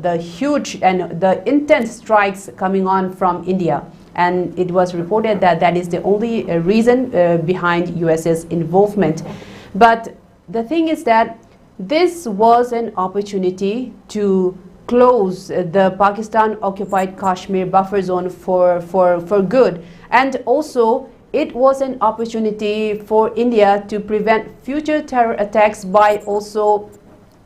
the huge and the intense strikes coming on from India. And it was reported that that is the only reason behind US's involvement. But the thing is that this was an opportunity to close the Pakistan-occupied Kashmir buffer zone for good. And also, it was an opportunity for India to prevent future terror attacks by also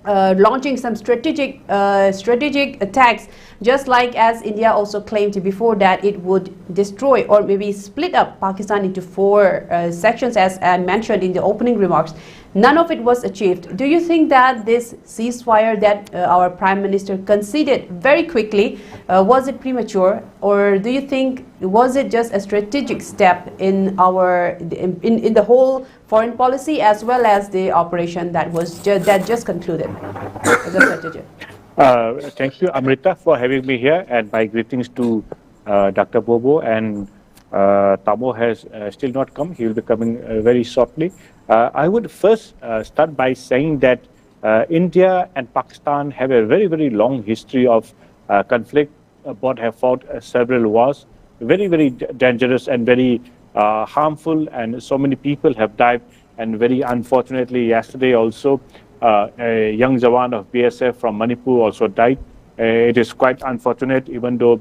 launching some strategic attacks, just like as India also claimed before that it would destroy or maybe split up Pakistan into 4 sections, as I mentioned in the opening remarks. None of it was achieved. Do you think that this ceasefire that our Prime Minister conceded very quickly, was it premature, or do you think was it just a strategic step in the whole foreign policy as well as the operation that was just concluded as a strategy? Thank you, Amrita, for having me here, and my greetings to Dr. Bobo, and Tamo has still not come. He will be coming very shortly. I would first start by saying that India and Pakistan have a very, very long history of conflict. Both have fought several wars, very, very dangerous and very harmful, and so many people have died. And very unfortunately, yesterday also, a young Jawan of BSF from Manipur also died. It is quite unfortunate, even though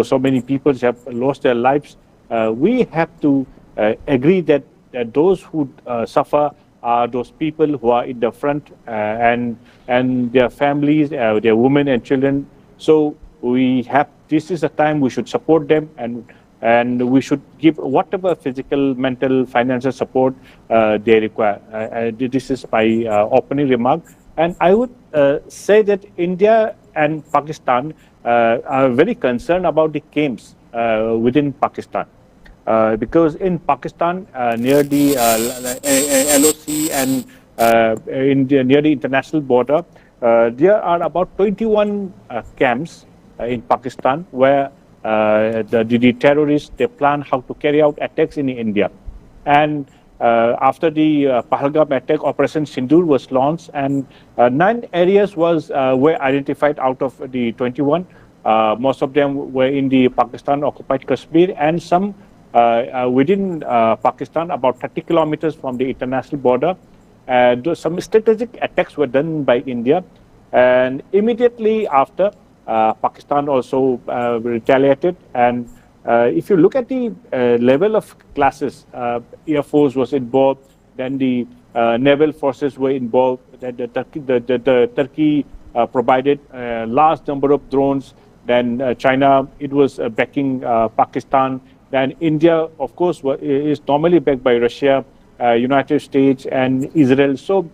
so many people have lost their lives. We have to agree that those who suffer are those people who are in the front, and their families, their women and children. So this is a time we should support them, and we should give whatever physical, mental, financial support they require. This is my opening remark. And I would say that India and Pakistan are very concerned about the camps within Pakistan. Because in Pakistan, near the LOC and near the international border, there are about 21 camps in Pakistan where the terrorists, they plan how to carry out attacks in India. And after the Pahalgam attack, Operation Sindoor was launched, and 9 areas were identified out of the 21. Most of them were in the Pakistan-occupied Kashmir, and some within Pakistan, about 30 kilometers from the international border. Some strategic attacks were done by India, and immediately after, Pakistan also retaliated. And if you look at the level of classes, Air Force was involved, then the naval forces were involved, the Turkey provided a large number of drones, then China, it was backing Pakistan, then India, of course, is normally backed by Russia, United States and Israel. So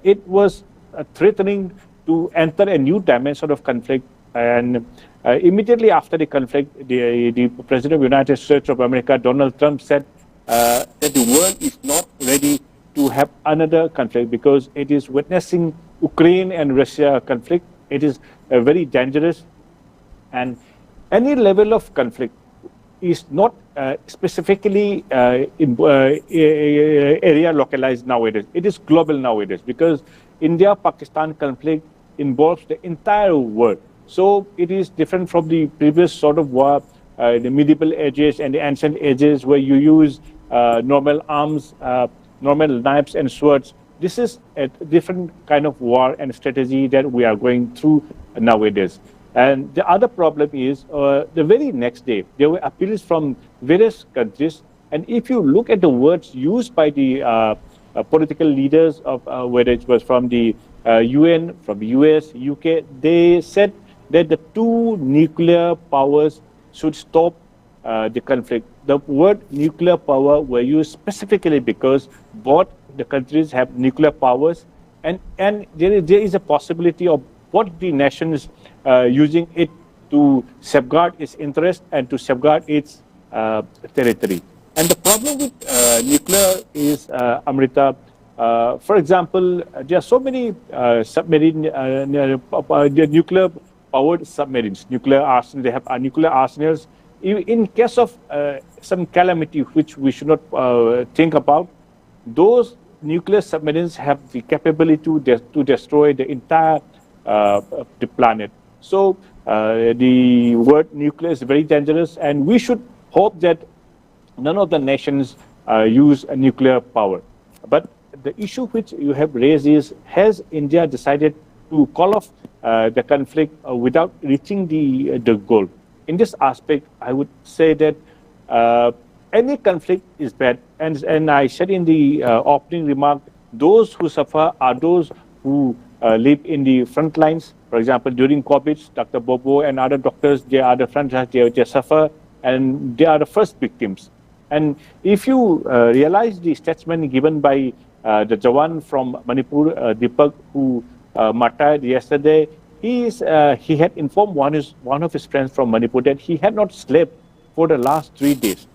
it was threatening to enter a new dimension of conflict. And immediately after the conflict, the President of the United States of America, Donald Trump, said that the world is not ready to have another conflict because it is witnessing Ukraine and Russia conflict. It is very dangerous, and any level of conflict is not specifically area localized nowadays. It is global nowadays because India-Pakistan conflict involves the entire world. So it is different from the previous sort of war, the medieval ages and the ancient ages where you use normal arms, normal knives and swords. This is a different kind of war and strategy that we are going through nowadays. And the other problem is the very next day, there were appeals from various countries. And if you look at the words used by the political leaders of whether it was from the UN, from the US, UK, they said that the 2 nuclear powers should stop the conflict. The word nuclear power were used specifically because both the countries have nuclear powers, and there is a possibility of both the nations using it to safeguard its interest and to safeguard its territory. And the problem with nuclear is, Amrita, for example, there are so many nuclear-powered submarines, nuclear arsenals. They have nuclear arsenals. In case of some calamity, which we should not think about, those nuclear submarines have the capability to destroy the entire the planet. So the word nuclear is very dangerous, and we should hope that none of the nations use a nuclear power. But the issue which you have raised is, has India decided to call off the conflict without reaching the goal? In this aspect, I would say that any conflict is bad. And I said in the opening remark, those who suffer are those who live in the front lines. For example, during COVID, Dr. Bobo and other doctors, they are the front lines, they suffer, and they are the first victims. And if you realize the statement given by the Jawan from Manipur, Deepak, who martyred yesterday, he had informed one of his friends from Manipur that he had not slept for the last 3 days.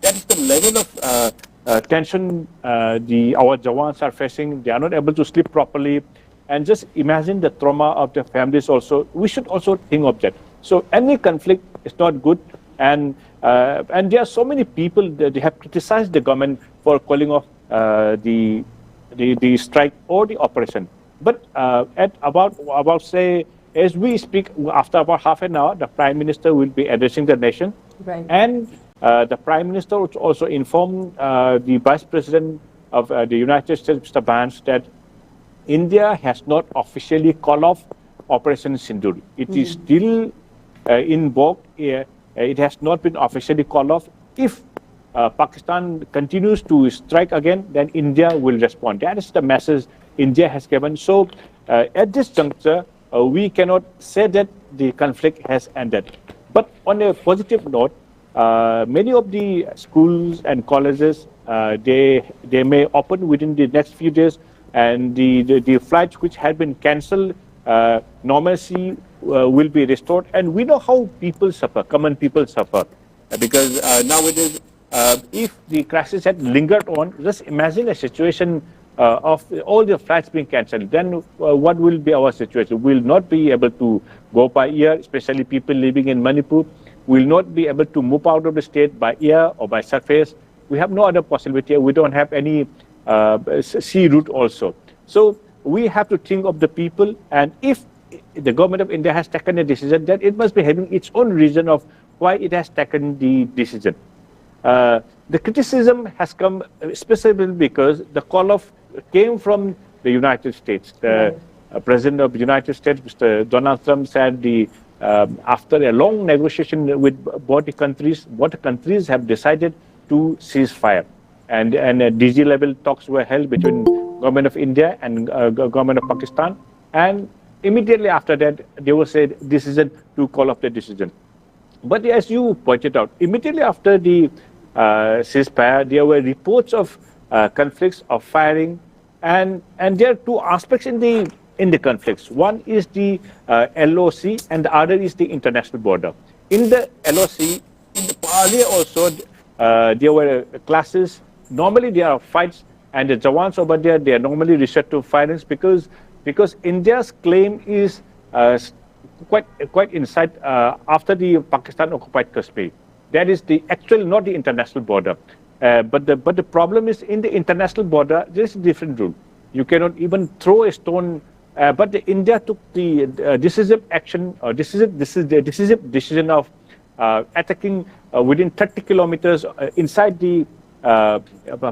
That is the level of tension our Jawans are facing. They are not able to sleep properly. And just imagine the trauma of their families also. We should also think of that. So any conflict is not good. And there are so many people that they have criticized the government for calling off the strike or the operation. But at about say, as we speak, after about half an hour, the Prime Minister will be addressing the nation. Right. And the Prime Minister will also inform the Vice President of the United States, Mr. Barnes, that India has not officially called off Operation Sindoor. It is still in vogue. It has not been officially called off. If Pakistan continues to strike again, then India will respond. That is the message India has given. So at this juncture, we cannot say that the conflict has ended. But on a positive note, many of the schools and colleges, they may open within the next few days, and the flights which had been cancelled, normalcy will be restored. And we know how people suffer, common people suffer, because nowadays, if the crisis had lingered on, just imagine a situation of all the flights being cancelled, then what will be our situation? We will not be able to go by air, especially people living in Manipur. We will not be able to move out of the state by air or by surface. We have no other possibility. We don't have any sea route also. So we have to think of the people, and if the government of India has taken a decision, then it must be having its own reason of why it has taken the decision. The criticism has come specifically because the call-off came from the United States. The President of the United States, Mr. Donald Trump, said after a long negotiation with both the countries have decided to cease fire. And DG level talks were held between government of India and government of Pakistan. And immediately after that, they will say decision to call off the decision. But as you pointed out, immediately after the ceasefire, there were reports of conflicts, of firing, and there are two aspects in the conflicts. One is the LOC, and the other is the international border. In the LOC, earlier also, there were classes. Normally, there are fights, and the Jawans over there, they are normally resort to violence because India's claim is quite inside after the Pakistan occupied Kashmir. That is the actual, not the international border. But the problem is in the international border, there is a different rule. You cannot even throw a stone. But India took the decisive action, or decisive decision of attacking within 30 kilometers inside the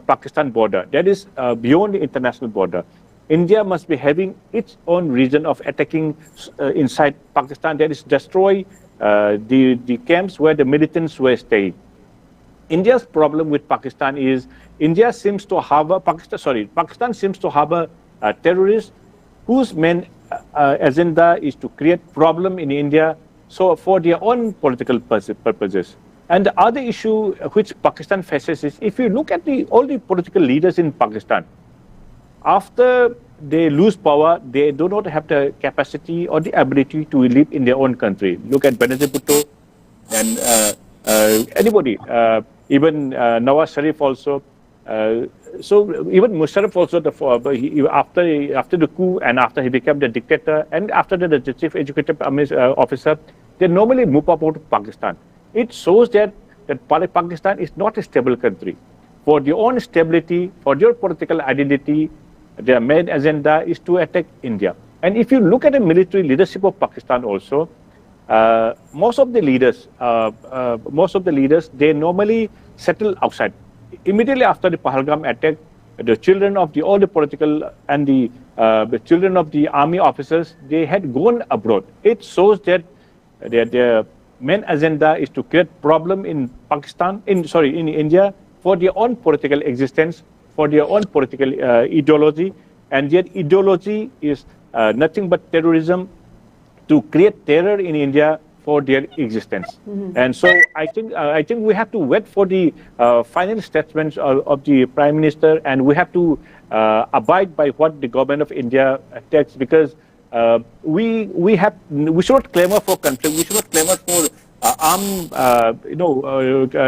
Pakistan border. That is beyond the international border. India must be having its own reason of attacking inside Pakistan. That is destroy the camps where the militants were staying. India's problem with Pakistan is Pakistan seems to harbor terrorists whose main agenda is to create problem in India, so for their own political purposes. And the other issue which Pakistan faces is, if you look at all the political leaders in Pakistan, after they lose power, they do not have the capacity or the ability to live in their own country. Look at Benazir Bhutto and anybody, even Nawaz Sharif also. So even Musharraf also, after the coup and after he became the dictator and after the chief executive officer, they normally move up out of Pakistan. It shows that Pakistan is not a stable country. For their own stability, for their political identity, their main agenda is to attack India. And if you look at the military leadership of Pakistan also, most of the leaders, they normally settle outside. Immediately after the Pahalgam attack, the children of all the political and the children of the army officers, they had gone abroad. It shows that their main agenda is to create problem in Pakistan, in India, for their own political existence, for their own political ideology, and their ideology is nothing but terrorism, to create terror in India for their existence. And so I think we have to wait for the final statements of the Prime Minister, and we have to abide by what the government of India takes, because we should not clamor for conflict. We should not clamor for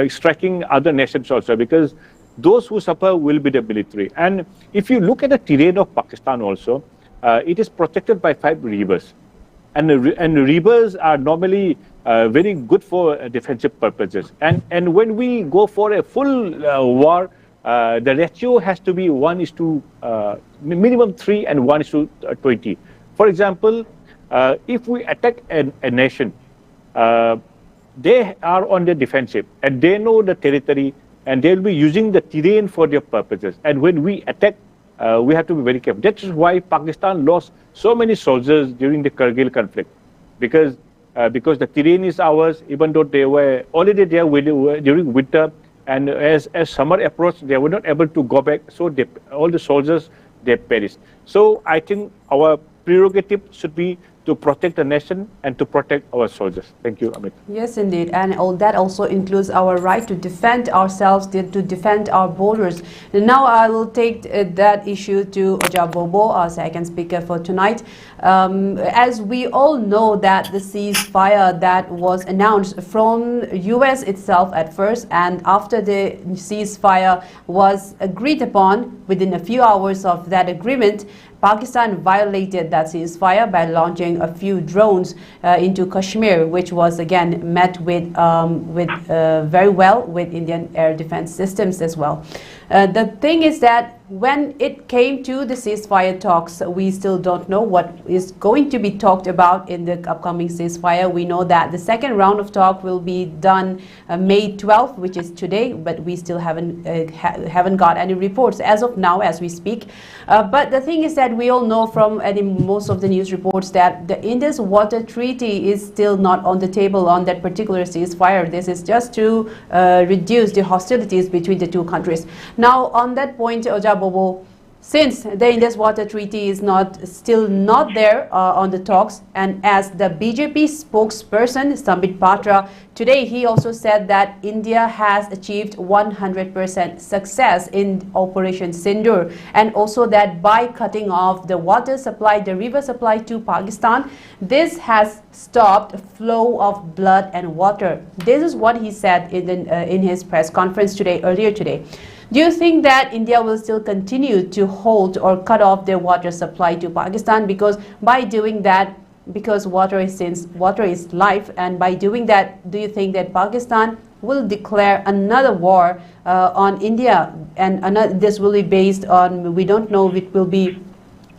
striking other nations also, because those who suffer will be the military. And if you look at the terrain of Pakistan also, it is protected by 5 rivers. And rivers are normally very good for defensive purposes. And when we go for a full war, the ratio has to be 1:, minimum 3 and 1:20. For example, if we attack a nation, they are on the defensive and they know the territory and they will be using the terrain for their purposes. And when we attack, we have to be very careful. That is why Pakistan lost so many soldiers during the Kargil conflict, because the terrain is ours, even though they were already there during winter, and as summer approached, they were not able to go back. So all the soldiers, they perished. So I think our prerogative should be to protect the nation and to protect our soldiers. Thank you, Amit. Yes, indeed. And all that also includes our right to defend ourselves, to defend our borders. And now I will take that issue to Oja Bobo, our second speaker for tonight. As we all know that the ceasefire that was announced from US itself at first, and after the ceasefire was agreed upon, within a few hours of that agreement, Pakistan violated that ceasefire by launching a few drones into Kashmir, which was again met with very well with Indian air defense systems as well. The thing is that when it came to the ceasefire talks, we still don't know what is going to be talked about in the upcoming ceasefire. We know that the second round of talk will be done May 12th, which is today, but we still haven't got any reports as of now as we speak. But the thing is that we all know from most of the news reports that the Indus Water Treaty is still not on the table on that particular ceasefire. This is just to reduce the hostilities between the two countries. Now, on that point, Oja Bobo, since the Indus Water Treaty is still not there on the talks, and as the BJP spokesperson, Sambit Patra, today he also said that India has achieved 100% success in Operation Sindoor, and also that by cutting off the water supply, the river supply to Pakistan, this has stopped flow of blood and water. This is what he said in his press conference earlier today. Do you think that India will still continue to hold or cut off their water supply to Pakistan? Because by doing that, because water is life, and by doing that, do you think that Pakistan will declare another war on India? And this will be based on, we don't know if it will be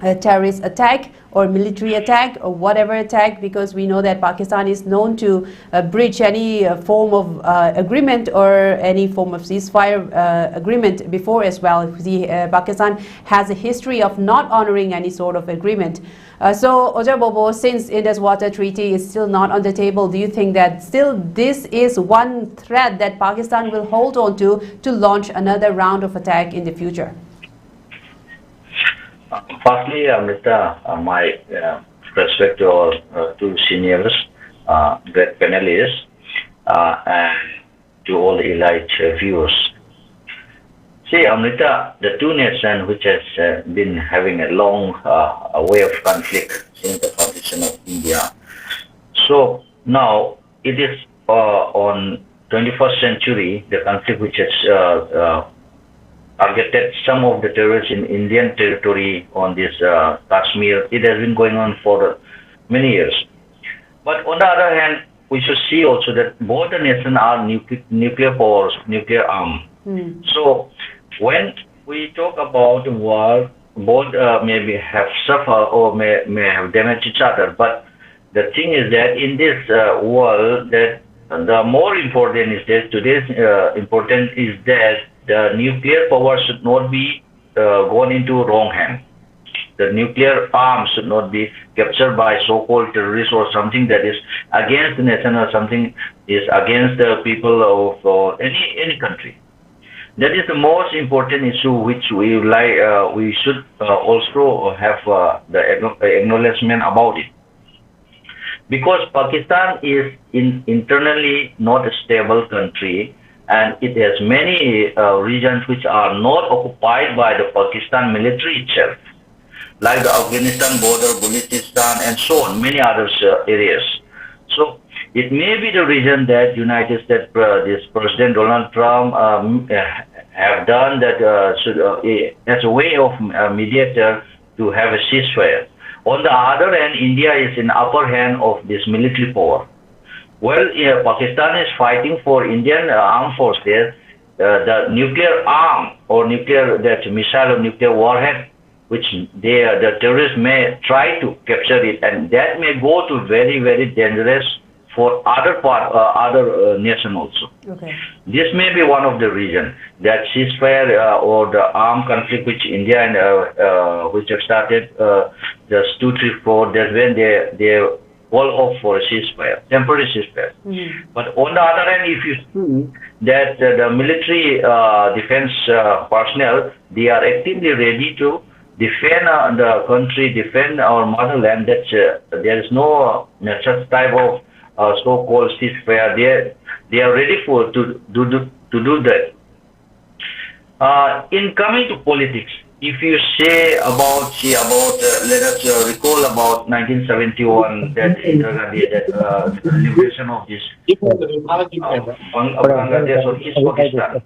a terrorist attack or military attack or whatever attack, because we know that Pakistan is known to breach any form of agreement or any form of ceasefire agreement before as well. Pakistan has a history of not honoring any sort of agreement. So, Oja Bobo, since Indus Water Treaty is still not on the table, do you think that still this is one threat that Pakistan will hold on to launch another round of attack in the future? Firstly, Amrita, my respect to two seniors, great panelists, and to all the elite viewers. See, Amrita, the two nations which has been having a long way of conflict since the partition of India. So now it is on 21st century, the conflict which has targeted some of the terrorists in Indian territory on this Kashmir. It has been going on for many years. But on the other hand, we should see also that both the nations are nuclear powers, nuclear armed. So when we talk about war, both maybe have suffered or may have damaged each other. But the thing is that in this world, that the more important is that today's important is that the nuclear power should not be gone into wrong hand. The nuclear arms should not be captured by so-called terrorists or something that is against the nation or something is against the people of any country. That is the most important issue which we should also have the acknowledgement about it. Because Pakistan is internally not a stable country, and it has many regions which are not occupied by the Pakistan military itself, like the Afghanistan border, Balochistan, and so on, many other areas. So it may be the reason that United States, this President Donald Trump have done that as a way of mediator to have a ceasefire. On the other hand, India is in upper hand of this military power. Well, Pakistan is fighting for Indian armed forces, the nuclear arm or that missile or nuclear warhead, which the terrorists may try to capture it, and that may go to very, very dangerous for other nation also. Okay. This may be one of the reasons that ceasefire or the armed conflict which India and which have started just 2, 3, 4. That's when they call off for a ceasefire, temporary ceasefire. Mm-hmm. But on the other hand, if you see that the military defense personnel, they are actively ready to defend the country, defend our motherland. That there is no such type of so-called ceasefire. They are ready to do that. In coming to politics, if you say about let us recall about 1971, that Indira Gandhi, that liberation of this Bangladesh or East Pakistan.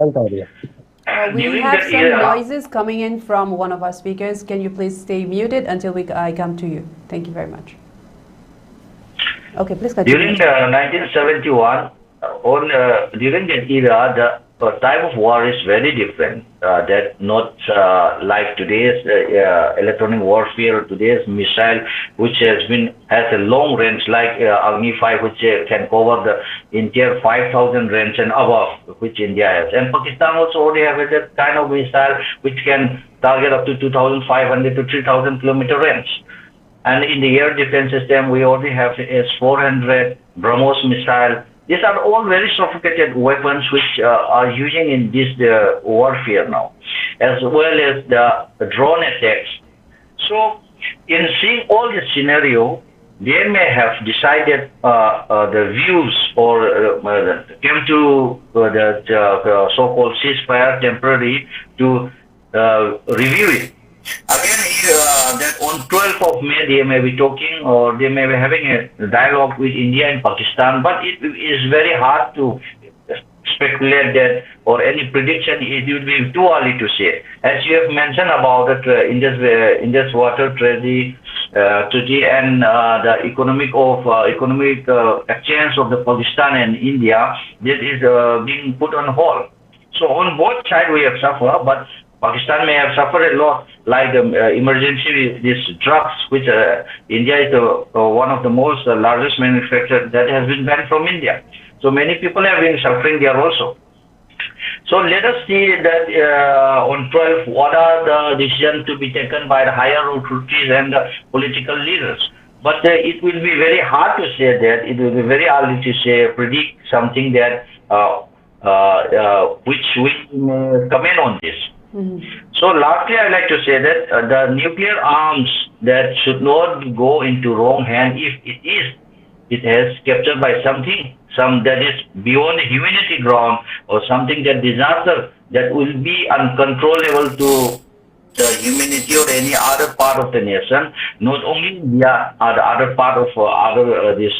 We have some noises coming in from one of our speakers. Can you please stay muted until I come to you? Thank you very much. Okay, please continue. During 1971, during that era, the type of war is very different. That not like today's electronic warfare or today's missile, which has a long range, like Agni 5, which can cover the entire 5,000 range and above, which India has. And Pakistan also already has that kind of missile which can target up to 2,500 to 3,000 kilometer range. And in the air defense system, we already have S-400, BrahMos missile. These are all very sophisticated weapons which are using in this warfare now, as well as the drone attacks. So, in seeing all this scenario, they may have decided the views or came to the so-called ceasefire temporary to review it. Again, that on 12th of May, they may be talking or they may be having a dialogue with India and Pakistan, but it is very hard to speculate that or any prediction. It would be too early to say. As you have mentioned about the Indus water treaty and the economic exchange of the Pakistan and India, that is being put on hold. So on both sides we have suffered, but Pakistan may have suffered a lot, like emergency, these drugs, which India is one of the most largest manufacturers that has been banned from India. So many people have been suffering there also. So let us see that on 12th, what are the decisions to be taken by the higher authorities and the political leaders. But it will be very hard to say that. It will be very early to predict something that which we may comment on this. Mm-hmm. So lastly, I'd like to say that the nuclear arms that should not go into wrong hand. If it has captured by some that is beyond the humanity ground or something that disaster that will be uncontrollable to the humanity or any other part of the nation, not only India, the other part of these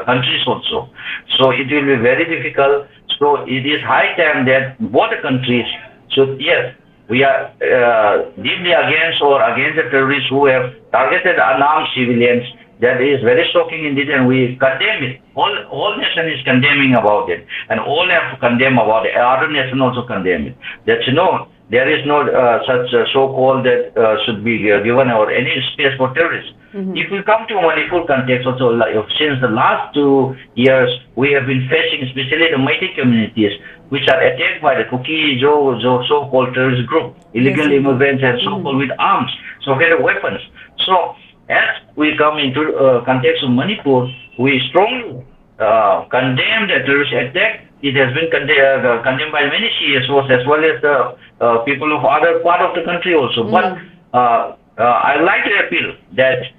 countries also. So it will be very difficult. So it is high time that both the countries should, yes, we are deeply against the terrorists who have targeted unarmed civilians, That is very shocking indeed, and we condemn it. All nation is condemning about it, and all have to condemn about it. Other nation also condemn it. That there is no such so-called that should be given or any space for terrorists. If we come to Manipur context also, since the last 2 years, we have been facing, especially the Meitei communities, which are attacked by the Kuki so-called terrorist group, illegal immigrants and so-called with arms, so-called weapons. So, as we come into context of Manipur, we strongly condemn the terrorist attack. It has been condemned by many CSOs as well as the people of other part of the country also. But I like to appeal that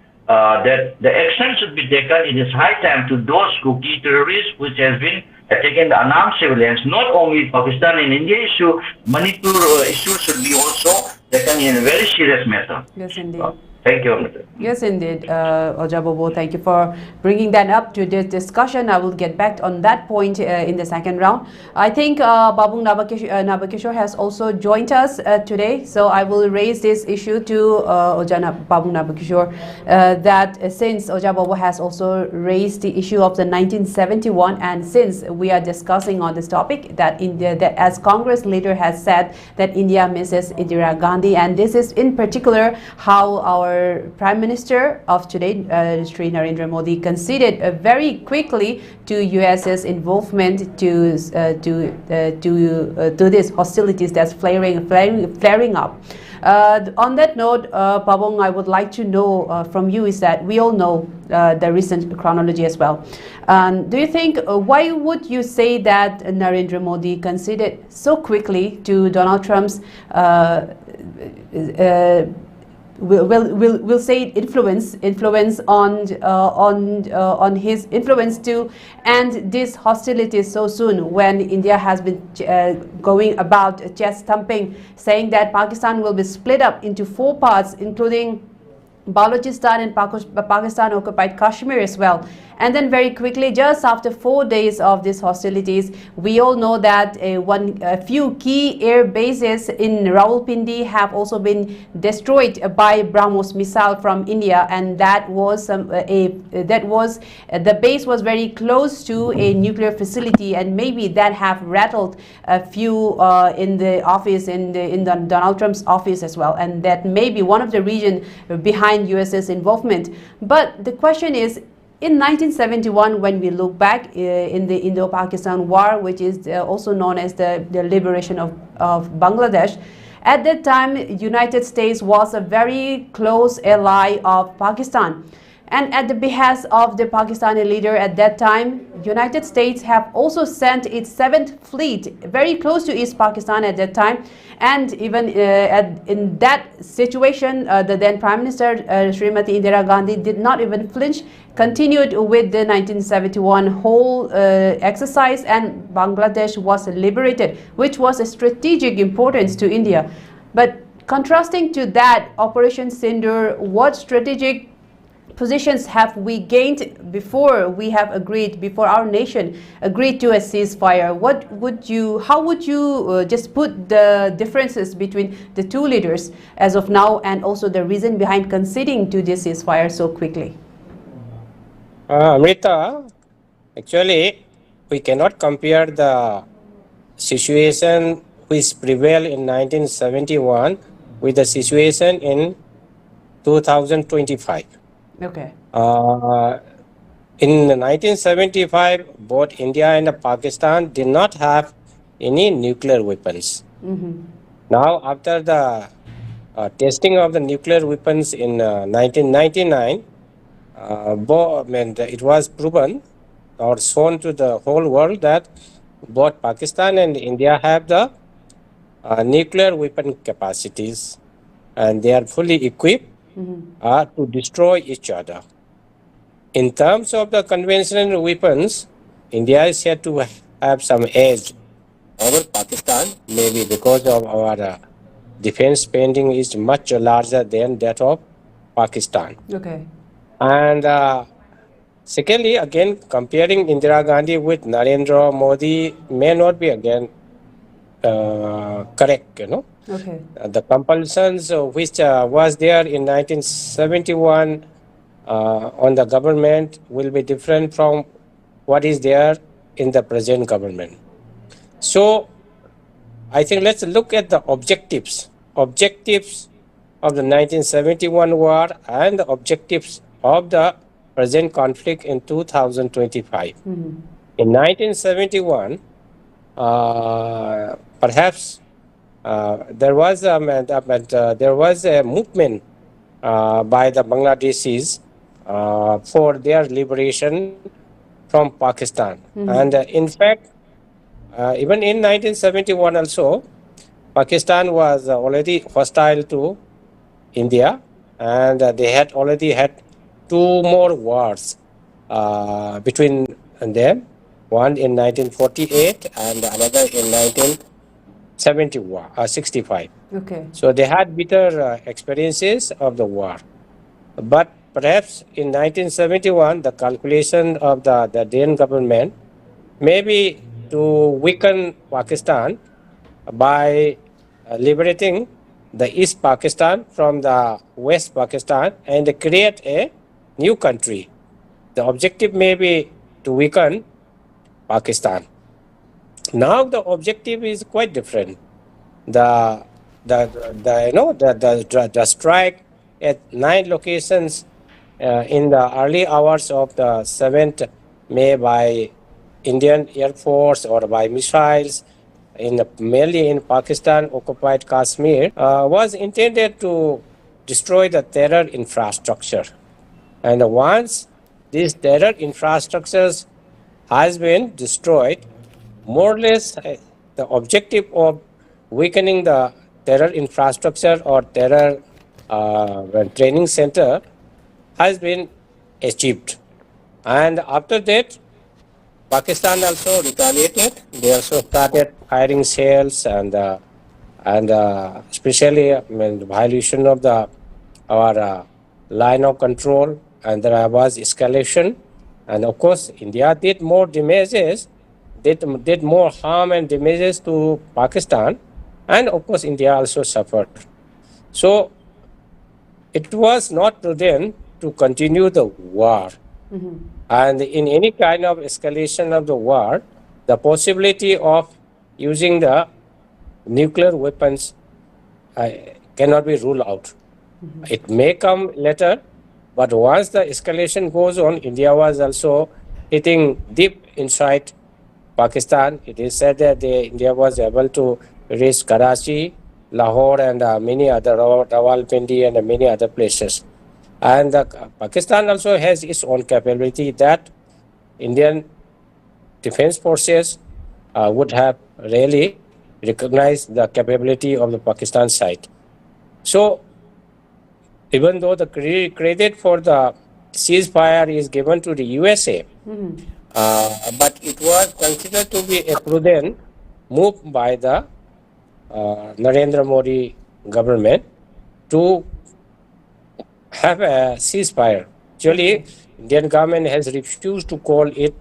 the action should be taken. It is high time to those Kuki terrorists which has been attacking the unarmed civilians. Not only Pakistan and India issue, Manipur issue should be also taken in a very serious matter. Yes, indeed. Thank you, Amrita. Yes, indeed, Oja Bobo. Thank you for bringing that up to this discussion. I will get back on that point in the second round. I think Babung Nabakishore has also joined us today, so I will raise this issue to Babung Nabakishore that since Oja Bobo has also raised the issue of the 1971, and since we are discussing on this topic that India, that as Congress leader has said that India misses Indira Gandhi, and this is in particular how our Prime Minister of today, Sri Narendra Modi, conceded very quickly to US's involvement to these hostilities that's flaring up. On that note, Babung, I would like to know from you is that we all know the recent chronology as well. Do you think, why would you say that Narendra Modi conceded so quickly to Donald Trump's we'll say influence on his influence to end these hostilities so soon, when India has been going about chest thumping, saying that Pakistan will be split up into 4 parts, including Balochistan and Pakistan occupied Kashmir as well. And then very quickly, just after 4 days of these hostilities, we all know that a few key air bases in Rawalpindi have also been destroyed by BrahMos missile from India, and that was the base was very close to a nuclear facility, and maybe that have rattled a few in the office in Donald Trump's office as well, and that may be one of the reasons behind US's involvement. But the question is, in 1971, when we look back in the Indo-Pakistan War, which is also known as the liberation of Bangladesh, at that time, United States was a very close ally of Pakistan. And at the behest of the Pakistani leader at that time, United States have also sent its 7th fleet very close to East Pakistan at that time. And even in that situation, the then Prime Minister, Srimati Indira Gandhi, did not even flinch, continued with the 1971 whole exercise, and Bangladesh was liberated, which was a strategic importance to India. But contrasting to that, Operation Sindoor, what strategic positions have we gained before we have agreed, before our nation agreed to a ceasefire? How would you just put the differences between the two leaders as of now, and also the reason behind conceding to this ceasefire so quickly? Amrita, actually, we cannot compare the situation which prevailed in 1971 with the situation in 2025. Okay. In 1975, both India and Pakistan did not have any nuclear weapons. Now, after the testing of the nuclear weapons in 1999, it was proven or shown to the whole world that both Pakistan and India have the nuclear weapon capacities, and they are fully equipped to destroy each other. In terms of the conventional weapons, India is said to have some edge over Pakistan, maybe because of our defense spending is much larger than that of Pakistan. Okay. And secondly, again, comparing Indira Gandhi with Narendra Modi may not be again correct, Okay. The compulsions which was there in 1971 on the government will be different from what is there in the present government. So I think let's look at the objectives of the 1971 war and the objectives of the present conflict in 2025. In 1971, perhaps there was a movement by the Bangladeshis for their liberation from Pakistan. And in fact, even in 1971 also, Pakistan was already hostile to India, and they had already had two more wars between them, one in 1948 and another in 1965. Okay. So they had bitter experiences of the war. But perhaps in 1971, the calculation of the then government maybe to weaken Pakistan by liberating the East Pakistan from the West Pakistan and create a new country. The objective may be to weaken Pakistan. Now the objective is quite different. The strike at 9 locations in the early hours of the 7th May by Indian Air Force or by missiles, mainly in Pakistan-occupied Kashmir, was intended to destroy the terror infrastructure. And once these terror infrastructures has been destroyed, more or less the objective of weakening the terror infrastructure or terror training center has been achieved. And after that, Pakistan also retaliated. They also started firing shells and especially the violation of our line of control, and there was escalation. And of course, India did more damages, did more harm and damages to Pakistan, and of course, India also suffered. So it was not prudent to continue the war. And in any kind of escalation of the war, the possibility of using the nuclear weapons cannot be ruled out. It may come later, but once the escalation goes on, India was also hitting deep inside Pakistan. It is said that India was able to reach Karachi, Lahore, and many other, Rawalpindi, and many other places. And Pakistan also has its own capability that Indian defense forces would have really recognized the capability of the Pakistan side. So even though the credit for the ceasefire is given to the USA, but it was considered to be a prudent move by the Narendra Modi government to have a ceasefire. Actually, Indian government has refused to call it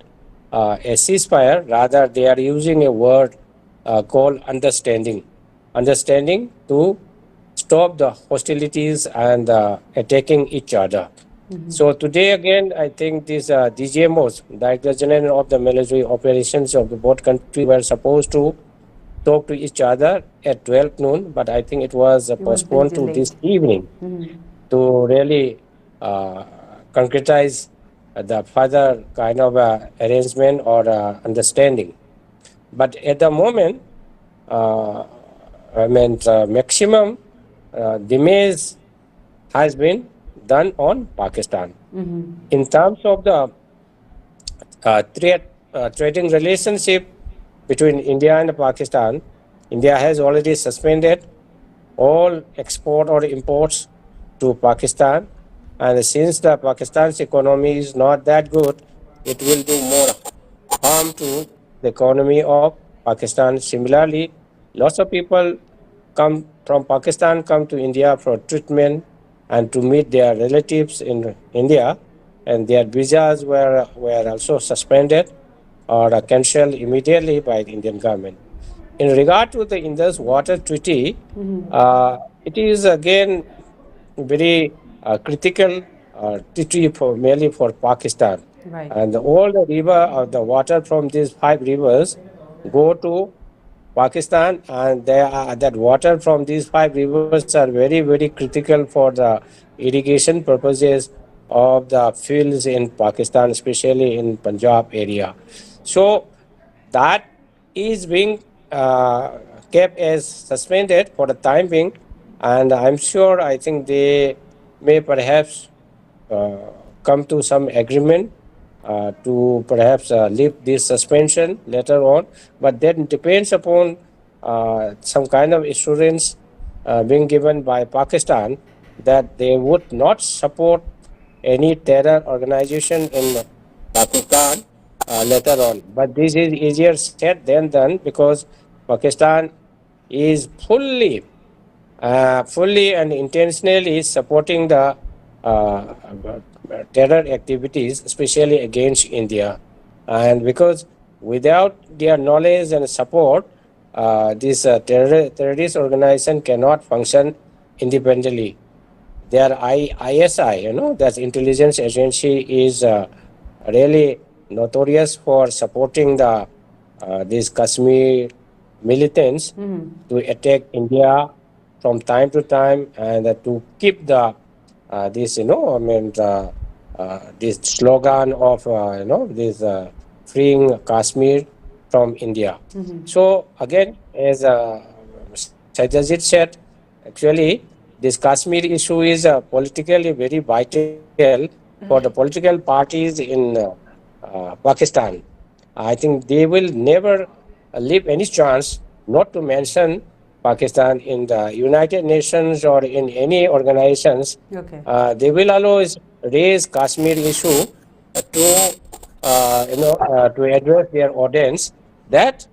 a ceasefire. Rather, they are using a word called understanding. Understanding to stop the hostilities and attacking each other. So today again, I think these DGMOs, Director General of the Military Operations of the both countries, were supposed to talk to each other at 12 noon, but I think it was postponed to this evening to really concretize the further kind of arrangement or understanding. But at the moment, maximum damage has been done on Pakistan. In terms of the trading relationship between India and Pakistan, India has already suspended all export or imports to Pakistan, and since the Pakistan's economy is not that good, it will do more harm to the economy of Pakistan. Similarly, lots of people come from Pakistan, come to India for treatment and to meet their relatives in India, and their visas were also suspended or cancelled immediately by the Indian government. In regard to the Indus Water Treaty, it is again very critical territory mainly for Pakistan. Right. And all the the water from these 5 rivers go to Pakistan, and that water from these 5 rivers are very, very critical for the irrigation purposes of the fields in Pakistan, especially in Punjab area. So that is being kept as suspended for the time being, and I'm sure, I think they may perhaps come to some agreement to perhaps lift this suspension later on, but that depends upon some kind of assurance being given by Pakistan that they would not support any terror organization in Pakistan later on. But this is easier said than done, because Pakistan is fully and intentionally supporting the terror activities, especially against India. And because without their knowledge and support, this terrorist organization cannot function independently. Their ISI, that intelligence agency, is really notorious for supporting these Kashmir militants to attack India from time to time, and to keep this this slogan of this freeing Kashmir from India. So again, as Satyajeet said, actually this Kashmir issue is politically very vital for the political parties in Pakistan. I think they will never leave any chance not to mention Pakistan in the United Nations or in any organizations. Okay. They will always raise Kashmir issue to to address their audience that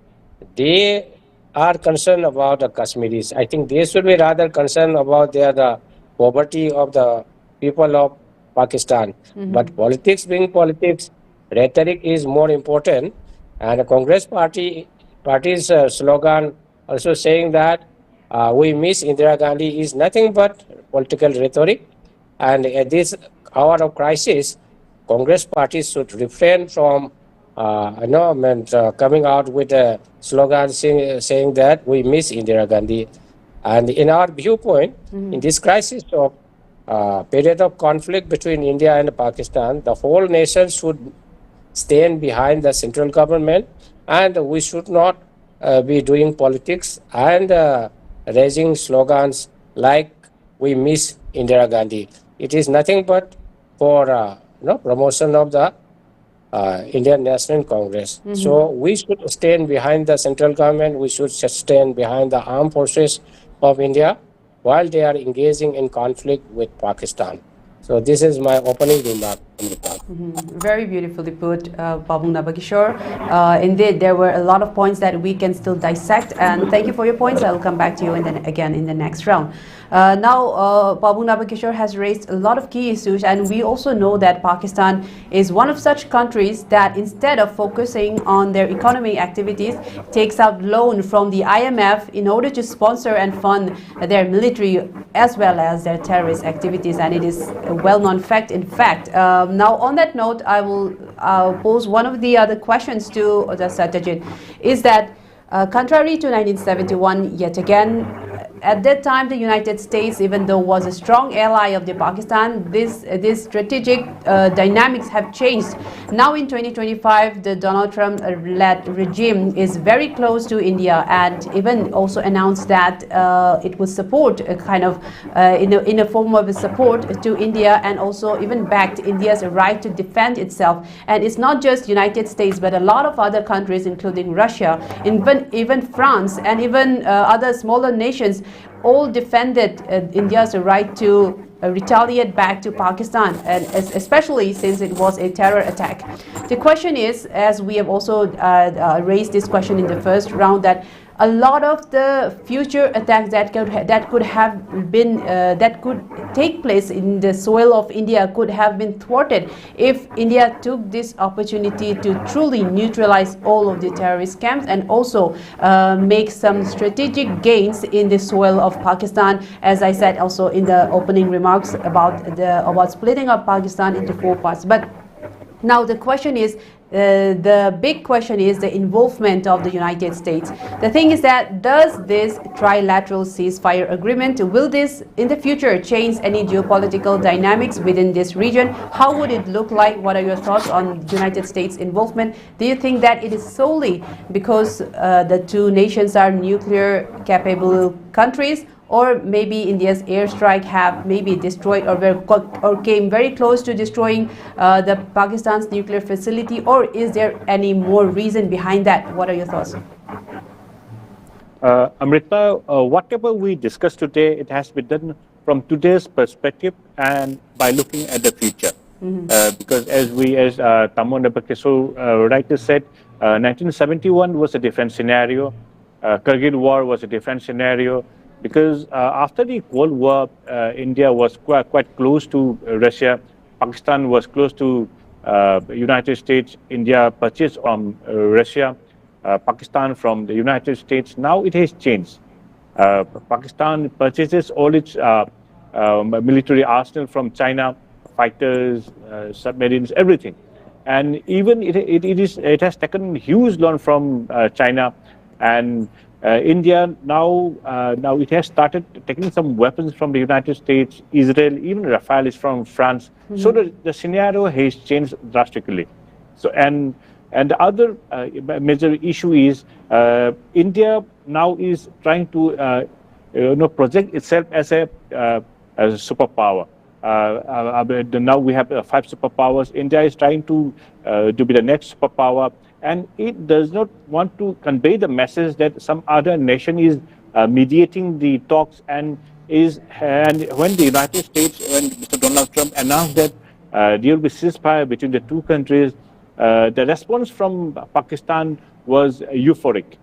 they are concerned about the Kashmiris. I think they should be rather concerned about the poverty of the people of Pakistan. But politics being politics, rhetoric is more important. And the Congress party's slogan also saying that we miss Indira Gandhi is nothing but political rhetoric. And at this hour of crisis, Congress party should refrain from coming out with a slogan saying that we miss Indira Gandhi. And in our viewpoint, in this crisis of period of conflict between India and Pakistan, the whole nation should stand behind the central government, and we should not be doing politics and raising slogans like we miss Indira Gandhi. It is nothing but for promotion of the Indian National Congress. So we should stand behind the central government. We should stand behind the armed forces of India while they are engaging in conflict with Pakistan. So this is my opening remark. Very beautifully put, Babu Nabakishore. Indeed, there were a lot of points that we can still dissect, and thank you for your points. I will come back to you again in the next round. Now, Babu Nabakishore has raised a lot of key issues, and we also know that Pakistan is one of such countries that instead of focusing on their economic activities, takes out loan from the IMF in order to sponsor and fund their military as well as their terrorist activities, and it is a well-known fact. In fact, now on that note, I will pose one of the other questions to Satyajeet, is that contrary to 1971, yet again, at that time, the United States, even though was a strong ally of the Pakistan, this strategic dynamics have changed. Now in 2025, the Donald Trump-led regime is very close to India, and even also announced that it would support a kind of in a form of a support to India, and also even backed India's right to defend itself. And it's not just United States, but a lot of other countries, including Russia, even France, and even other smaller nations, all defended India's right to retaliate back to Pakistan, and especially since it was a terror attack. The question is, as we have also raised this question in the first round, that a lot of the future attacks that could take place in the soil of India could have been thwarted if India took this opportunity to truly neutralize all of the terrorist camps and also make some strategic gains in the soil of Pakistan, as I said also in the opening remarks about splitting up Pakistan into 4 parts. But now the question is, the big question is the involvement of the United States. The thing is that, does this trilateral ceasefire agreement, will this in the future change any geopolitical dynamics within this region? How would it look like? What are your thoughts on the United States involvement? Do you think that it is solely because the two nations are nuclear capable countries, or maybe India's airstrike have maybe destroyed or came very close to destroying the Pakistan's nuclear facility, or is there any more reason behind that? What are your thoughts? Amrita, whatever we discussed today, it has been done from today's perspective and by looking at the future. Because as Tamo Nabakishore rightly said, 1971 was a different scenario. Kargil War was a different scenario. Because after the Cold War, India was quite close to Russia. Pakistan was close to United States. India purchased from Russia, Pakistan from the United States. Now it has changed. Pakistan purchases all its military arsenal from China, fighters, submarines, everything. And even it has taken huge loan from China, and India now it has started taking some weapons from the United States, Israel, even Rafale is from France. So the scenario has changed drastically. So and the other major issue is India now is trying to project itself as a superpower. Now we have 5 superpowers. India is trying to be the next superpower. And it does not want to convey the message that some other nation is mediating the talks, and when the United States, when Mr. Donald Trump announced that there will be ceasefire between the two countries, the response from Pakistan was euphoric.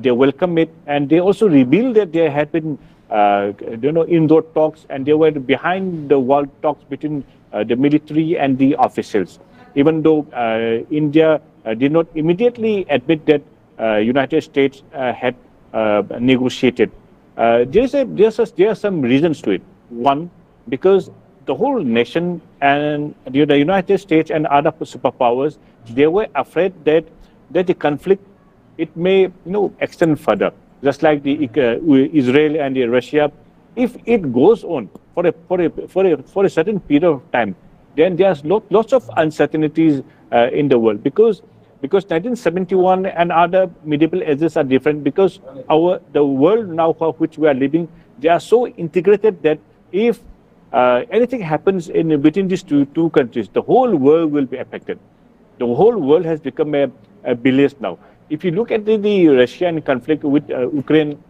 They welcome it, and they also revealed that there had been indoor talks, and they were behind the wall talks between the military and the officials. Even though India did not immediately admit that United States had negotiated. There are some reasons to it. One, because the whole nation and the United States and other superpowers, they were afraid that the conflict, it may extend further. Just like the Israel and Russia, if it goes on for a certain period of time, then there's lots of uncertainties in the world, because 1971 and other medieval ages are different, because the world now for which we are living, they are so integrated that if anything happens between these two countries, the whole world will be affected. The whole world has become a village now. If you look at the Russian conflict with Ukraine,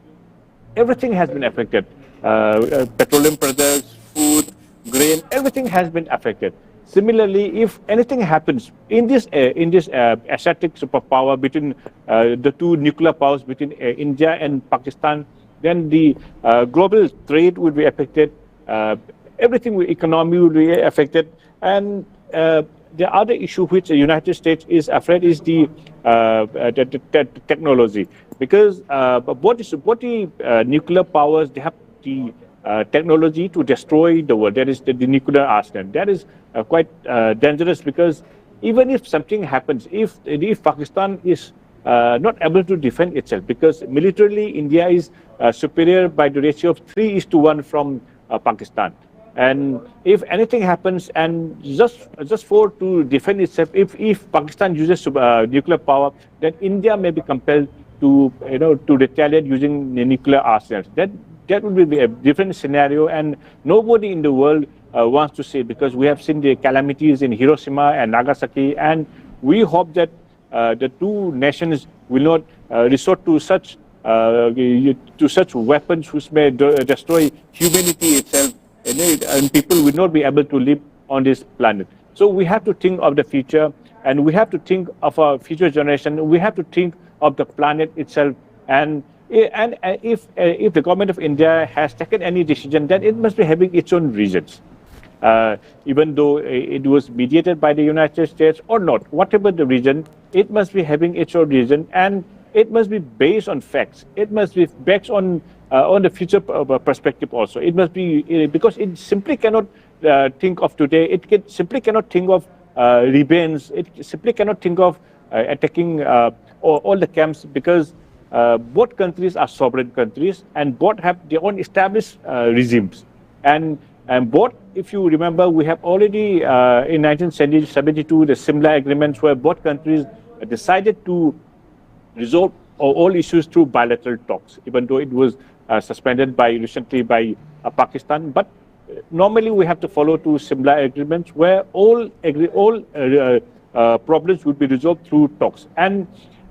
everything has been affected. Petroleum products, food, grain, everything has been affected. Similarly, if anything happens in this Asiatic superpower between the two nuclear powers, between India and Pakistan, then the global trade will be affected. Everything, economy will be affected, and the other issue which the United States is afraid is the technology, because what the nuclear powers, they have the technology to destroy the world. That is the nuclear arsenal. That is quite dangerous, because even if something happens, if Pakistan is not able to defend itself, because militarily India is superior by the ratio of 3:1 from Pakistan. And if anything happens, and just to defend itself, if Pakistan uses nuclear power, then India may be compelled to retaliate using the nuclear arsenals. That would be a different scenario, and nobody in the world wants to see it, because we have seen the calamities in Hiroshima and Nagasaki, and we hope that the two nations will not resort to such weapons which may destroy humanity itself, and people will not be able to live on this planet. So we have to think of the future, and we have to think of our future generation. We have to think of the planet itself, and And if the government of India has taken any decision, then it must be having its own reasons. Even though it was mediated by the United States or not, whatever the reason, it must be having its own reason, and it must be based on facts. It must be based on the future perspective also. It must be because it simply cannot think of today. Simply cannot think of revenge. It simply cannot think of attacking all the camps, because both countries are sovereign countries and both have their own established regimes. And both, if you remember, we have already in 1972 the similar agreements where both countries decided to resolve all issues through bilateral talks, even though it was suspended recently by Pakistan. But normally we have to follow two similar agreements where all problems would be resolved through talks. And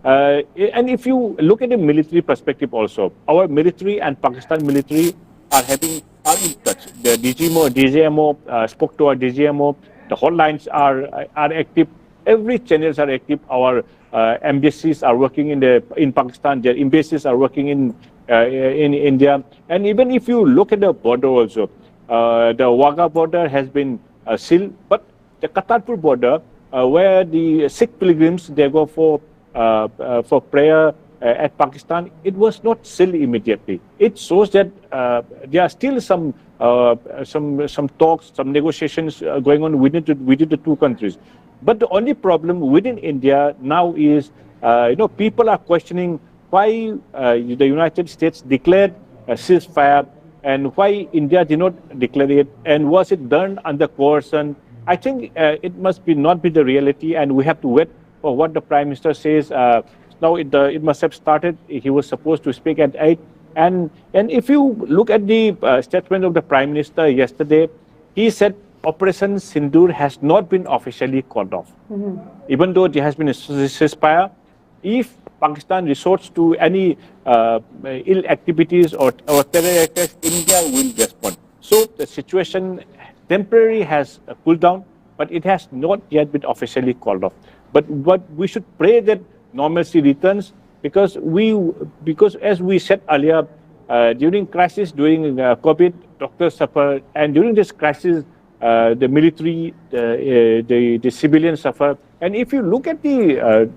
if you look at the military perspective also, our military and Pakistan military are in touch. The DGMO spoke to our DGMO. The hotlines are active. Every channels are active. Our embassies are working in Pakistan. Their embassies are working in India. And even if you look at the border also, the Wagah border has been sealed, but the Kartarpur border, where the Sikh pilgrims they go for prayer at Pakistan, it was not sealed immediately. It shows that there are still some talks, some negotiations going on within the two countries. But the only problem within India now is, people are questioning why the United States declared a ceasefire and why India did not declare it, and was it done under coercion? I think it must not be the reality, and we have to wait for what the Prime Minister says. Now it must have started. He was supposed to speak at 8. And if you look at the statement of the Prime Minister yesterday, he said Operation Sindoor has not been officially called off. Even though there has been a ceasefire, if Pakistan resorts to any ill activities or terror attacks, India will respond. So the situation temporarily has cooled down, but it has not yet been officially called off. But we should pray that normalcy returns, because as we said earlier, during crisis, during COVID, doctors suffer, and during this crisis, the military, the civilians suffer. And if you look at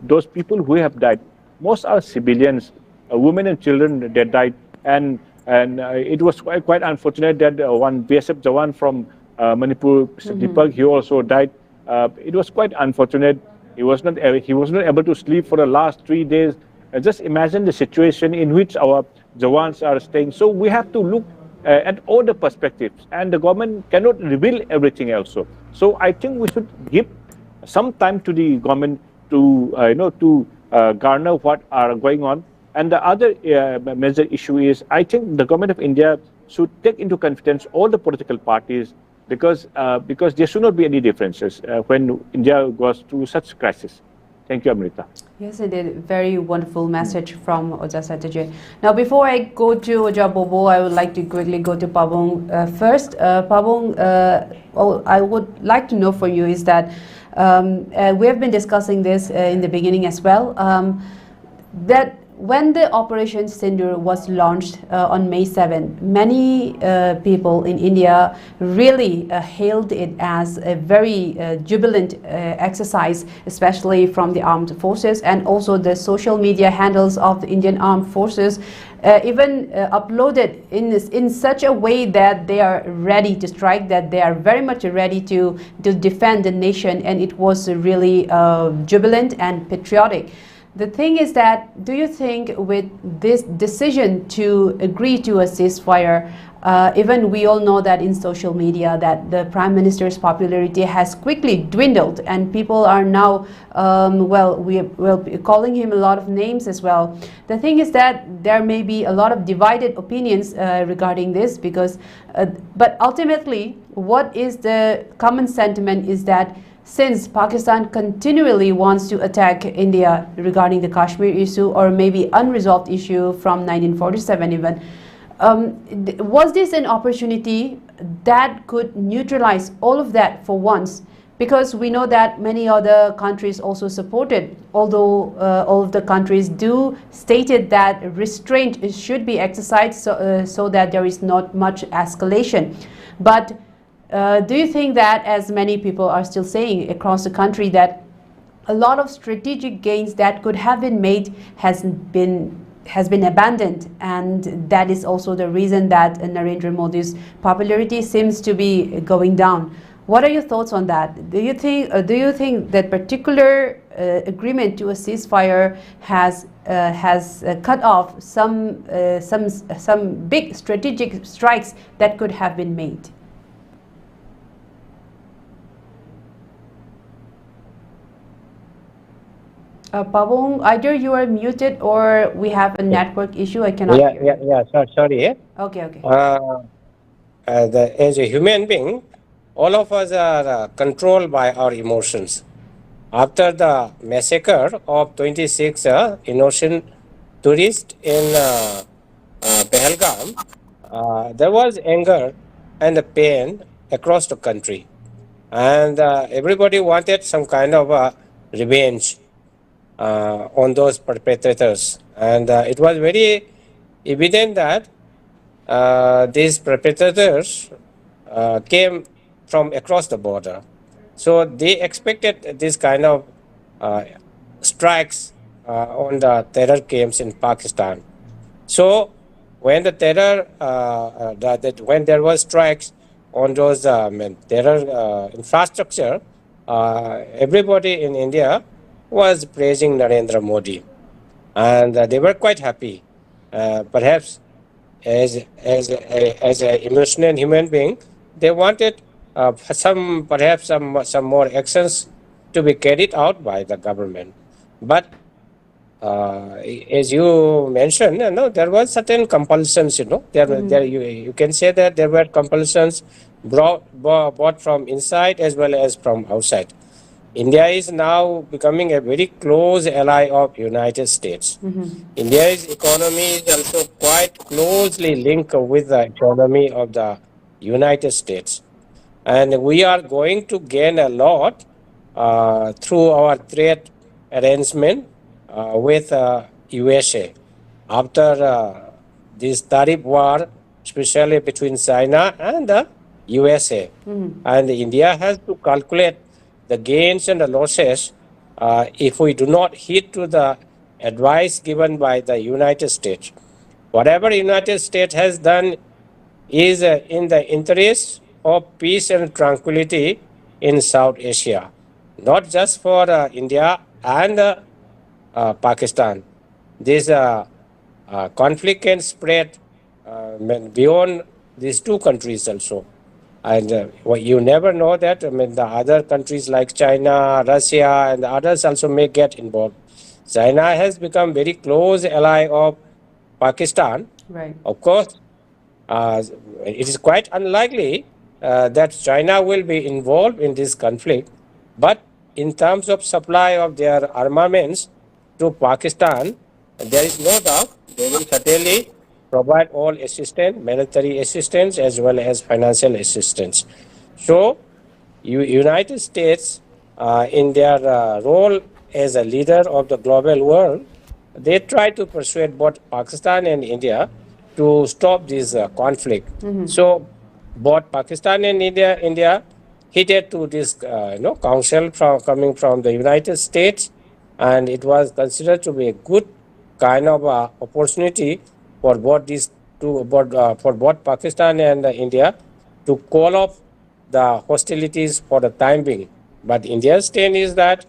those people who have died, most are civilians, women and children that died, and it was quite unfortunate that one BSF Jawan from Manipur, Deepak, he also died. It was quite unfortunate. He was not able to sleep for the last 3 days. Just imagine the situation in which our Jawans are staying. So we have to look at all the perspectives, and the government cannot reveal everything also. So I think we should give some time to the government to garner what are going on. And the other major issue is, I think the government of India should take into confidence all the political parties, because there should not be any differences when India goes through such crisis. Thank you, Amrita. Yes, indeed. Very wonderful message from Oja Satyajeet. Now, before I go to Oja Bobo, I would like to quickly go to Pabong first. Pabong, I would like to know for you is that we have been discussing this in the beginning as well, that when the Operation Sindoor was launched on May 7, many people in India really hailed it as a very jubilant exercise, especially from the armed forces, and also the social media handles of the Indian armed forces even uploaded in such a way that they are ready to strike, that they are very much ready to defend the nation, and it was really jubilant and patriotic. The thing is that, do you think with this decision to agree to a ceasefire, even we all know that in social media that the Prime Minister's popularity has quickly dwindled, and people are now, we will be calling him a lot of names as well. The thing is that there may be a lot of divided opinions regarding this, because, but ultimately, what is the common sentiment is that since Pakistan continually wants to attack India regarding the Kashmir issue, or maybe unresolved issue from 1947 even, was this an opportunity that could neutralize all of that for once, Because we know that many other countries also supported, although all of the countries do stated that restraint should be exercised so that there is not much escalation. But do you think that, as many people are still saying across the country, that a lot of strategic gains that could have been made has been abandoned, and that is also the reason that Narendra Modi's popularity seems to be going down? What are your thoughts on that? Do you think that particular agreement to a ceasefire has cut off some big strategic strikes that could have been made? Pavong, either you are muted or we have a network issue. I cannot hear. Sorry. Okay. As a human being, all of us are controlled by our emotions. After the massacre of 26 innocent tourists in Pahalgam, there was anger and pain across the country. And everybody wanted some kind of revenge on those perpetrators. And it was very evident that these perpetrators came from across the border. So they expected this kind of strikes on the terror camps in Pakistan. So when the terror, when there was strikes on those terror infrastructure, everybody in India was praising Narendra Modi, and they were quite happy. Perhaps as an emotional human being, they wanted perhaps some more actions to be carried out by the government. But as you mentioned, there was certain compulsions. You can say that there were compulsions brought from inside as well as from outside. India is now becoming a very close ally of United States. India's economy is also quite closely linked with the economy of the United States. And we are going to gain a lot through our trade arrangement with USA. After this tariff war, especially between China and the USA. And India has to calculate the gains and the losses if we do not heed to the advice given by the United States. Whatever United States has done is in the interest of peace and tranquility in South Asia, not just for India and Pakistan. This conflict can spread beyond these two countries also. And you never know that. The other countries like China, Russia, and others also may get involved. China has become very close ally of Pakistan. Right. Of course, it is quite unlikely that China will be involved in this conflict. But in terms of supply of their armaments to Pakistan, there is no doubt they will certainly provide all assistance, military assistance as well as financial assistance. So, United States, in their role as a leader of the global world, they try to persuade both Pakistan and India to stop this conflict. So, both Pakistan and India headed to this council coming from the United States, and it was considered to be a good kind of opportunity for both Pakistan and India to call off the hostilities for the time being. But India's stand is that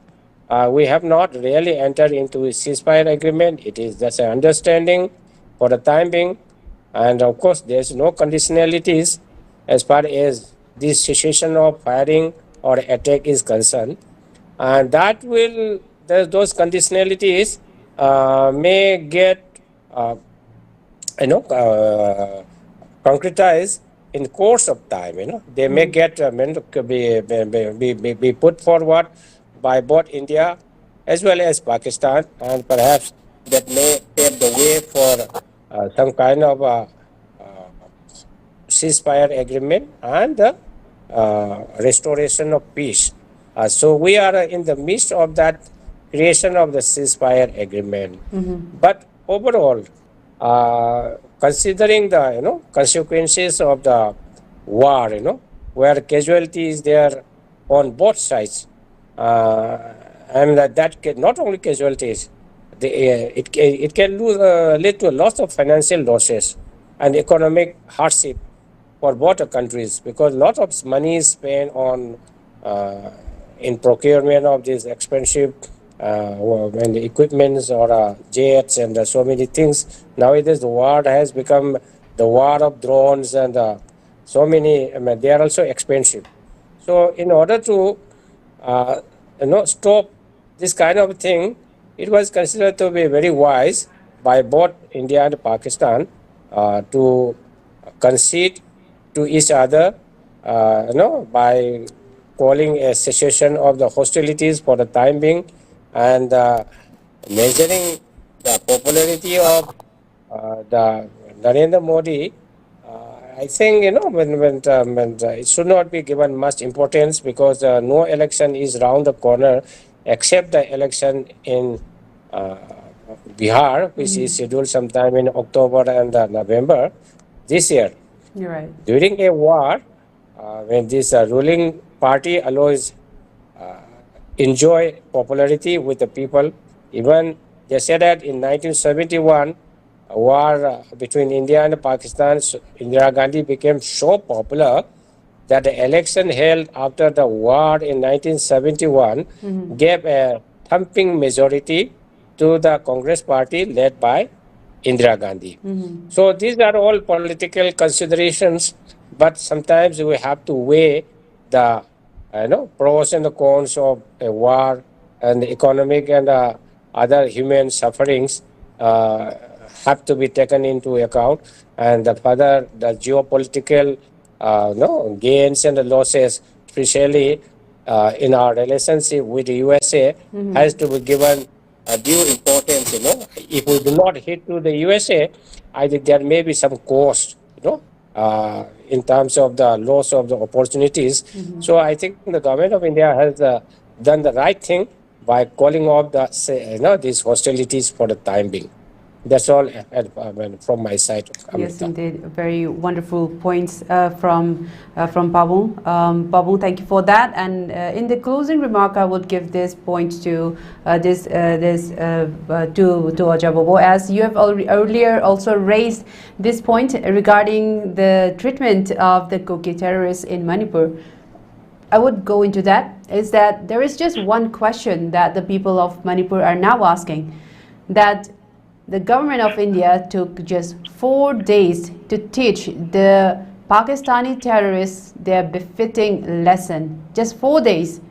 we have not really entered into a ceasefire agreement. It is just an understanding for the time being. And of course, there's no conditionalities as far as this cessation of firing or attack is concerned. And that will, those conditionalities may get concretized in course of time. They may get be put forward by both India as well as Pakistan, and perhaps that may pave the way for some kind of ceasefire agreement and restoration of peace. So we are in the midst of that creation of the ceasefire agreement. But overall, considering the consequences of the war, where casualties there on both sides, and that not only casualties, it can lead to a loss of financial losses and economic hardship for both countries, because a lot of money is spent on in procurement of these expensive and the equipments or jets and so many things. Nowadays, the war has become the war of drones and so many. I mean, they are also expensive. So, in order to stop this kind of thing, it was considered to be very wise by both India and Pakistan to concede to each other, by calling a cessation of the hostilities for the time being, and measuring the popularity of the Narendra Modi. I think when it should not be given much importance, because no election is round the corner, except the election in Bihar, which is scheduled sometime in October and November this year. You're right. During a war, when this ruling party always enjoy popularity with the people, even they said that in 1971, a war between India and Pakistan, Indira Gandhi became so popular that the election held after the war in 1971 gave a thumping majority to the Congress party led by Indira Gandhi. So these are all political considerations, but sometimes we have to weigh the pros and the cons of a war, and the economic and other human sufferings have to be taken into account, and the further the geopolitical gains and the losses, especially in our relationship with the USA, has to be given due importance. If we do not hit to the USA, I think there may be some cost, in terms of the loss of the opportunities. So I think the government of India has done the right thing by calling off these hostilities for the time being. That's all from my side. Yes, indeed. Very wonderful points from Babu. Babu, thank you for that. And in the closing remark, I would give this point to Ajay Bobo, as you have earlier also raised this point regarding the treatment of the Kuki terrorists in Manipur. I would go into that. Is that there is just one question that the people of Manipur are now asking, that the government of India took just 4 days to teach the Pakistani terrorists their befitting lesson. Just 4 days.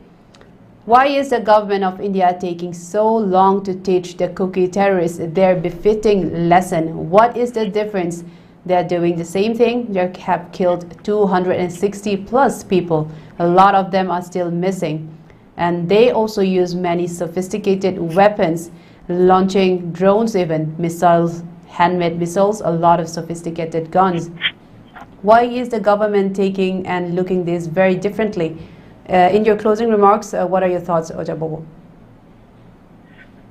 Why is the government of India taking so long to teach the Kuki terrorists their befitting lesson? What is the difference? They are doing the same thing. They have killed 260 plus people. A lot of them are still missing. And they also use many sophisticated weapons, launching drones, even missiles, handmade missiles, a lot of sophisticated guns. Why is the government taking and looking this very differently? In your closing remarks, what are your thoughts, Ajay Bobo?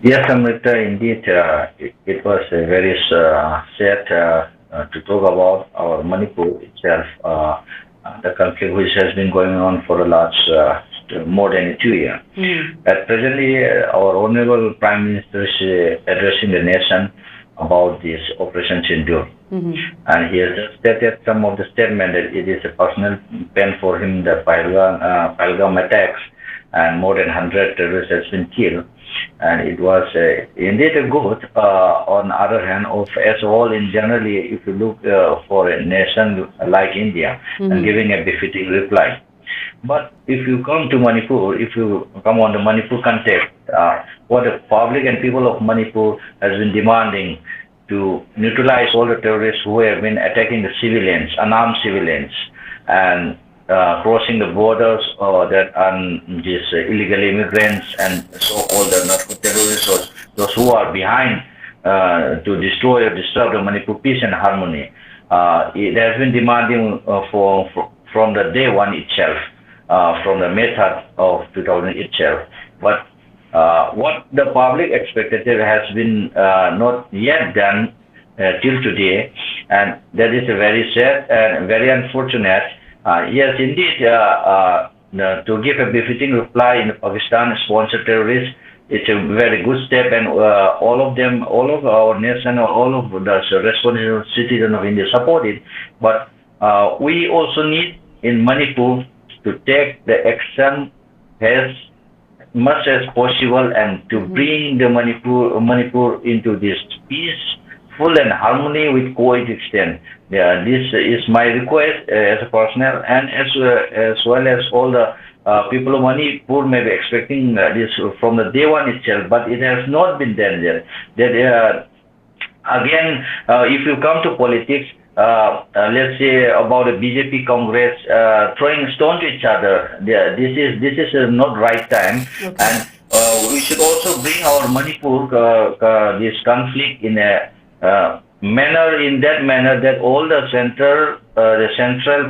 Yes, Amrita, indeed, it was very sad to talk about our Manipur itself, the conflict which has been going on for the last more than 2 years. At presently, our Honorable Prime Minister is addressing the nation about this Operation Sindoor. And he has just stated some of the statement that it is a personal pain for him, the Pahalgam attacks, and more than 100 terrorists has been killed. And it was indeed a good. On the other hand, as all in generally, if you look for a nation like India, and giving a befitting reply. But if you come to Manipur, if you come on the Manipur context, what the public and people of Manipur has been demanding to neutralize all the terrorists who have been attacking the civilians, unarmed civilians, and crossing the borders that are these illegal immigrants and so-called narco-terrorists, or those who are behind to destroy or disturb the Manipur peace and harmony. It has been demanding from the day one itself. from the method of 2000 itself. But what the public expected has been not yet done till today, and that is very sad and very unfortunate. Yes, indeed, to give a befitting reply in Pakistan-sponsored terrorists, it's a very good step, and all of them, all of our nation, all of the responsible citizens of India support it. But we also need in Manipur to take the action as much as possible and to bring the Manipur into this peaceful and harmony with coexistence. This is my request as a personal, and as well as all the people of Manipur may be expecting this from the day one itself, but it has not been done yet. That again, if you come to politics, let's say about a BJP Congress throwing stone to each other, this is not right time, okay. And we should also bring our Manipur this conflict in a that manner that all the central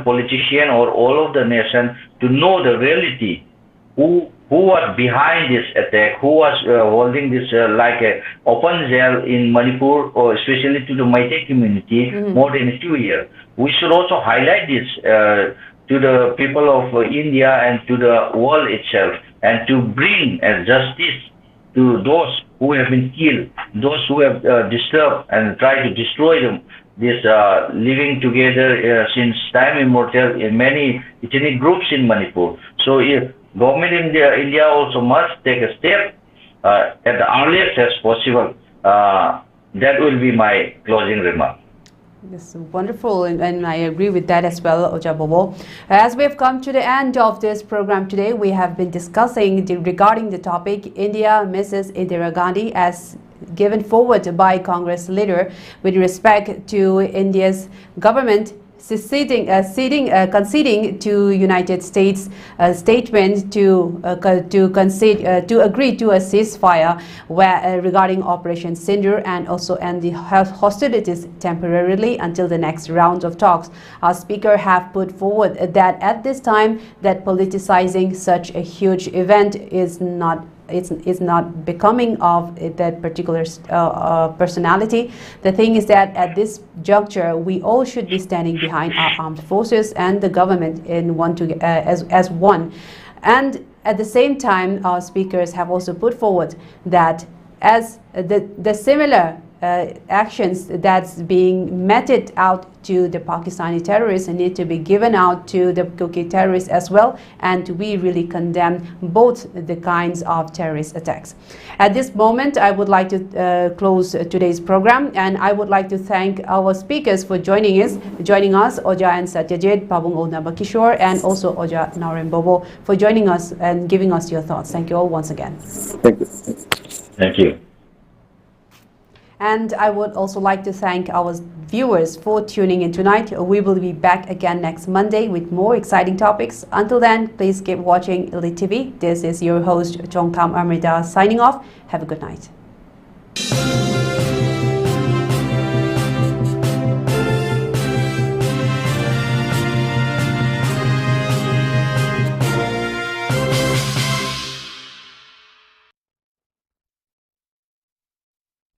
politician or all of the nation to know the reality, who was behind this attack, who was holding this like a open jail in Manipur, or especially to the Meitei community, more than 2 years. We should also highlight this to the people of India and to the world itself, and to bring justice to those who have been killed, those who have disturbed and tried to destroy them, this living together since time immemorial in many ethnic groups in Manipur. So if government in India also must take a step at the earliest as possible. That will be my closing remark. This is wonderful, and I agree with that as well, Oja Bobo. As we have come to the end of this program today, we have been discussing regarding the topic India misses Indira Gandhi as given forward by Congress leader with respect to India's government conceding to United States statement to agree to a ceasefire regarding Operation Sindoor, and also end the hostilities temporarily until the next round of talks. Our speaker have put forward that at this time that politicizing such a huge event is not becoming of that particular personality. The thing is that at this juncture, we all should be standing behind our armed forces and the government in as one. And at the same time, our speakers have also put forward that as the similar actions that's being meted out to the Pakistani terrorists need to be given out to the Kuki terrorists as well, and we really condemn both the kinds of terrorist attacks. At this moment, I would like to close today's program, and I would like to thank our speakers for joining us, Oja and Satyajeet, Pabungo Nabakishore, and also Oja Naorem Bobo for joining us and giving us your thoughts. Thank you all once again. Thank you. Thank you. And I would also like to thank our viewers for tuning in tonight. We will be back again next Monday with more exciting topics. Until then, please keep watching Elite TV. This is your host, Chongtham Amrita, signing off. Have a good night.